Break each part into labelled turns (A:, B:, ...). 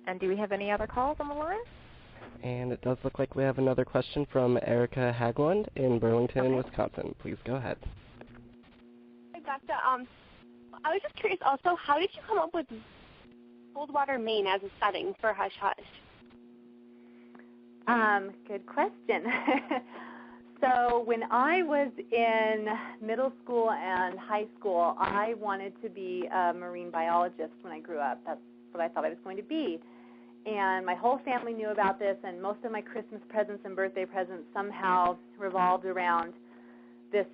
A: And do we have any other calls on the line?
B: And it does look like we have another question from Erica Haglund in Burlington, Wisconsin. Please go ahead.
C: Hi, Becca. I was just curious also, how did you come up with Coldwater, Maine as a setting for Hush Hush?
D: Good question. So when I was in middle school and high school, I wanted to be a marine biologist when I grew up. That's what I thought I was going to be. And my whole family knew about this, and most of my Christmas presents and birthday presents somehow revolved around this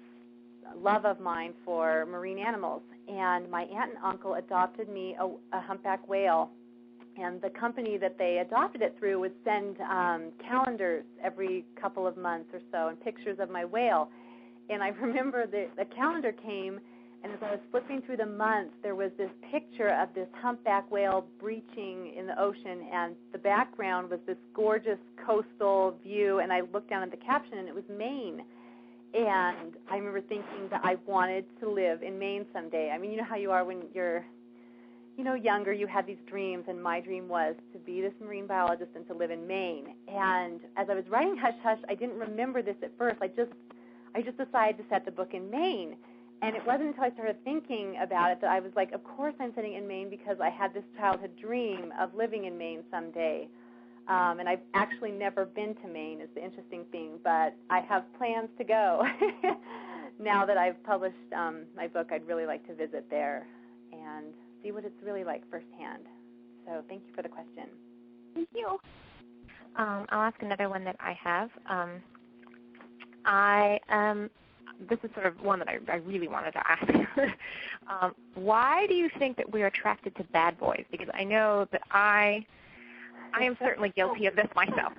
D: love of mine for marine animals. And my aunt and uncle adopted me a humpback whale. And the company that they adopted it through would send calendars every couple of months or so and pictures of my whale. And I remember the calendar came, and as I was flipping through the months, there was this picture of this humpback whale breaching in the ocean, and the background was this gorgeous coastal view, and I looked down at the caption, and it was Maine. And I remember thinking that I wanted to live in Maine someday. I mean, you know how you are when you're younger, you have these dreams, and my dream was to be this marine biologist and to live in Maine. And as I was writing Hush Hush, I didn't remember this at first. I just decided to set the book in Maine. And it wasn't until I started thinking about it that I was like, of course I'm setting in Maine because I had this childhood dream of living in Maine someday. And I've actually never been to Maine is the interesting thing, but I have plans to go. Now that I've published my book, I'd really like to visit there and see what it's really like firsthand. So thank you for the question.
C: Thank you.
A: I'll ask another one that I have. This is sort of one that I really wanted to ask. Why do you think that we're attracted to bad boys? Because I know that I am certainly guilty of this myself.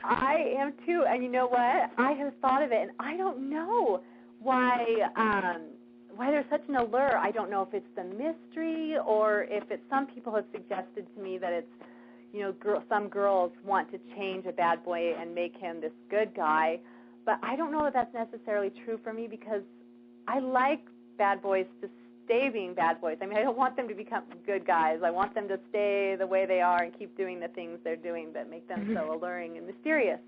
D: I am too, and you know what? I have thought of it, and I don't know why there's such an allure. I don't know if it's the mystery or if it's some people have suggested to me that it's, some girls want to change a bad boy and make him this good guy. But I don't know that that's necessarily true for me because I like bad boys to stay being bad boys. I mean, I don't want them to become good guys. I want them to stay the way they are and keep doing the things they're doing that make them so alluring and mysterious.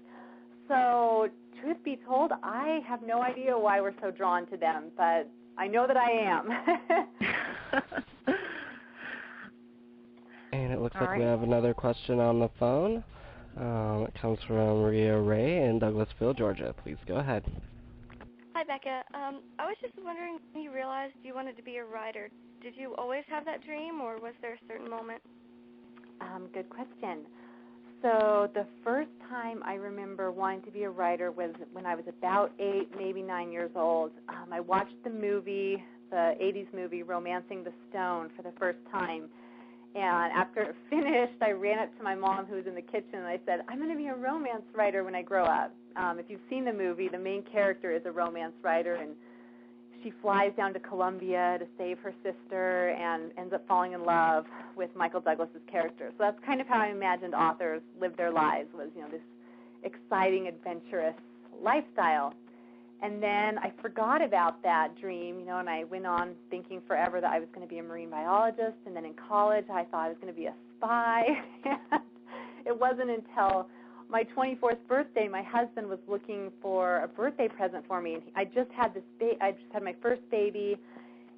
D: So, truth be told, I have no idea why we're so drawn to them, but I know that I am.
B: And it looks like we have another question on the phone. It comes from Maria Ray in Douglasville, Georgia. Please go ahead.
E: Hi, Becca. I was just wondering when you realized you wanted to be a writer. Did you always have that dream, or was there a certain moment?
D: Good question. So the first time I remember wanting to be a writer was when I was about 8, maybe 9 years old. I watched the 80s movie, Romancing the Stone, for the first time. And after it finished, I ran up to my mom, who was in the kitchen, and I said, I'm going to be a romance writer when I grow up. If you've seen the movie, the main character is a romance writer, and she flies down to Colombia to save her sister and ends up falling in love with Michael Douglas's character. So that's kind of how I imagined authors live their lives, was, this exciting, adventurous lifestyle. And then I forgot about that dream, and I went on thinking forever that I was going to be a marine biologist. And then in college, I thought I was going to be a spy. It wasn't until my 24th birthday, my husband was looking for a birthday present for me. And I just had my first baby,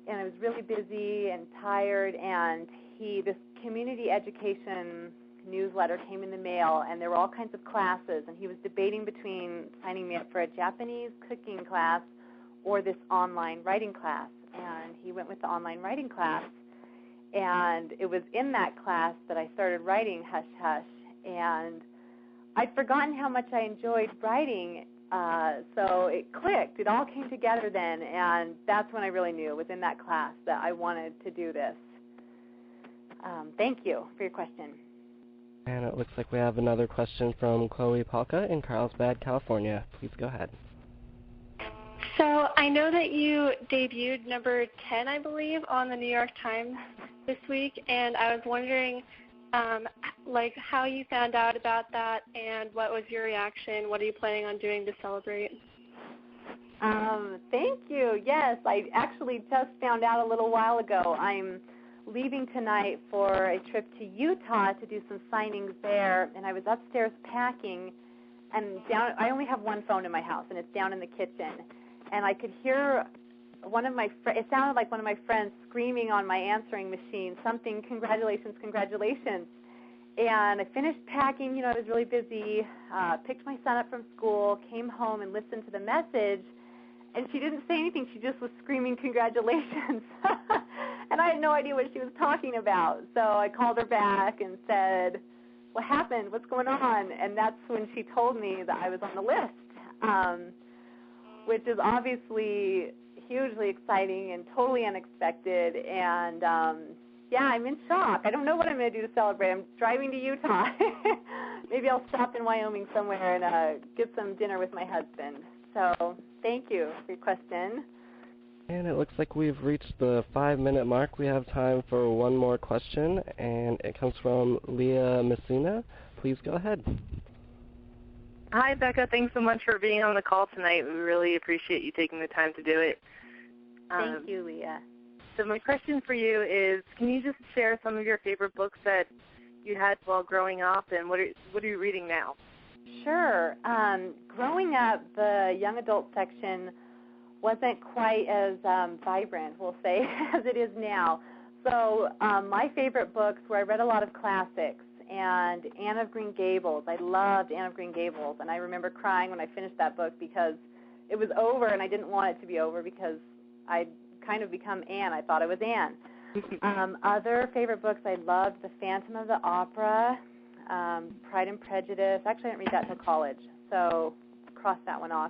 D: and I was really busy and tired. And this community education newsletter came in the mail, and there were all kinds of classes, and he was debating between signing me up for a Japanese cooking class or this online writing class, and he went with the online writing class, and it was in that class that I started writing Hush Hush, and I'd forgotten how much I enjoyed writing, so it clicked. It all came together then, and that's when I really knew it was in that class that I wanted to do this. Thank you for your question.
B: And it looks like we have another question from Chloe Palka in Carlsbad, California. Please go ahead.
E: So I know that you debuted number 10, I believe, on the New York Times this week, and I was wondering, how you found out about that and what was your reaction? What are you planning on doing to celebrate?
D: Thank you. Yes, I actually just found out a little while ago. I'm leaving tonight for a trip to Utah to do some signings there, and I was upstairs packing, and I only have one phone in my house, and it's down in the kitchen, and I could hear it sounded like one of my friends screaming on my answering machine, something, congratulations, congratulations. And I finished packing, I was really busy, picked my son up from school, came home and listened to the message, and she didn't say anything. She just was screaming congratulations. And I had no idea what she was talking about. So I called her back and said, what happened? What's going on? And that's when she told me that I was on the list, which is obviously hugely exciting and totally unexpected. And, I'm in shock. I don't know what I'm going to do to celebrate. I'm driving to Utah. Maybe I'll stop in Wyoming somewhere and get some dinner with my husband. So thank you for your question.
B: And it looks like we've reached the 5-minute mark. We have time for one more question, and it comes from Leah Messina. Please go ahead.
F: Hi, Becca. Thanks so much for being on the call tonight. We really appreciate you taking the time to do it.
D: Thank you, Leah.
F: So my question for you is, can you just share some of your favorite books that you had while growing up, and what are you reading now?
D: Sure. Growing up, the young adult section wasn't quite as vibrant, we'll say, as it is now. So my favorite books were, I read a lot of classics, and Anne of Green Gables. I loved Anne of Green Gables, and I remember crying when I finished that book because it was over, and I didn't want it to be over because I'd kind of become Anne. I thought I was Anne. Other favorite books, I loved The Phantom of the Opera, Pride and Prejudice. Actually, I didn't read that till college, so cross that one off.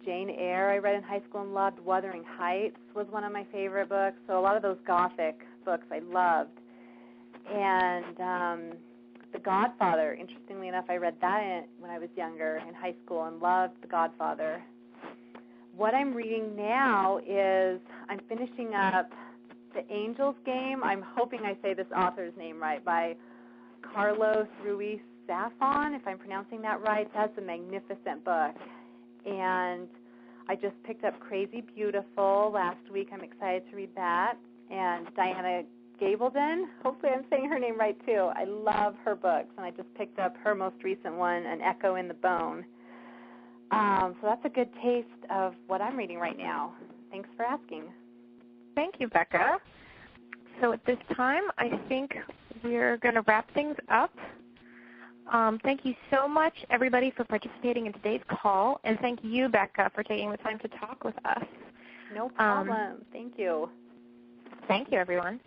D: Jane Eyre, I read in high school and loved. Wuthering Heights was one of my favorite books. So a lot of those Gothic books I loved. And The Godfather, interestingly enough, I read that when I was younger in high school and loved The Godfather. What I'm reading now is I'm finishing up The Angel's Game. I'm hoping I say this author's name right, by Carlos Ruiz Zafón, if I'm pronouncing that right. That's a magnificent book. And I just picked up Crazy Beautiful last week. I'm excited to read that. And Diana Gabaldon, hopefully I'm saying her name right too. I love her books, and I just picked up her most recent one, An Echo in the Bone. So that's a good taste of what I'm reading right now. Thanks for asking.
A: Thank you, Becca. So at this time, I think we're going to wrap things up. Thank you so much, everybody, for participating in today's call, and thank you, Becca, for taking the time to talk with us.
D: No problem. Thank you.
A: Thank you, everyone.